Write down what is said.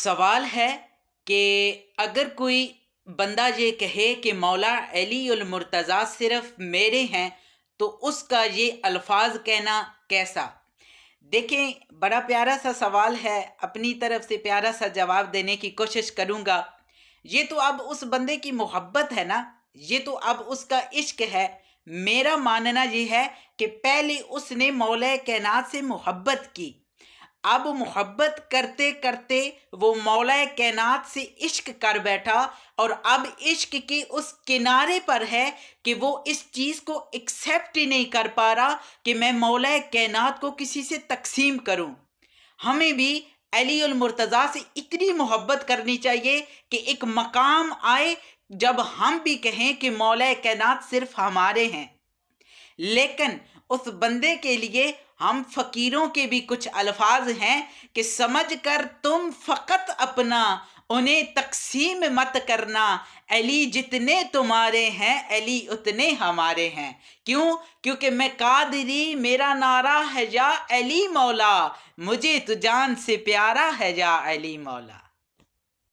سوال ہے کہ اگر کوئی بندہ یہ کہے کہ مولا علی المرتضیٰ صرف میرے ہیں تو اس کا یہ الفاظ کہنا کیسا؟ دیکھیں، بڑا پیارا سا سوال ہے، اپنی طرف سے پیارا سا جواب دینے کی کوشش کروں گا۔ یہ تو اب اس بندے کی محبت ہے نا، یہ تو اب اس کا عشق ہے۔ میرا ماننا یہ ہے کہ پہلے اس نے مولا کائنات سے محبت کی، اب محبت کرتے کرتے وہ مولا کائنات سے عشق کر بیٹھا، اور اب عشق کی اس کنارے پر ہے کہ وہ اس چیز کو ایکسیپٹ ہی نہیں کر پا رہا کہ میں مولا کائنات کو کسی سے تقسیم کروں۔ ہمیں بھی علی المرتضیٰ سے اتنی محبت کرنی چاہیے کہ ایک مقام آئے جب ہم بھی کہیں کہ مولا کائنات صرف ہمارے ہیں۔ لیکن اس بندے کے لیے ہم فقیروں کے بھی کچھ الفاظ ہیں کہ سمجھ کر تم فقط اپنا انہیں تقسیم مت کرنا، علی جتنے تمہارے ہیں علی اتنے ہمارے ہیں۔ کیوں؟ کیونکہ میں قادری، میرا نعرہ ہے یا علی مولا، مجھے تو جان سے پیارا ہے یا علی مولا۔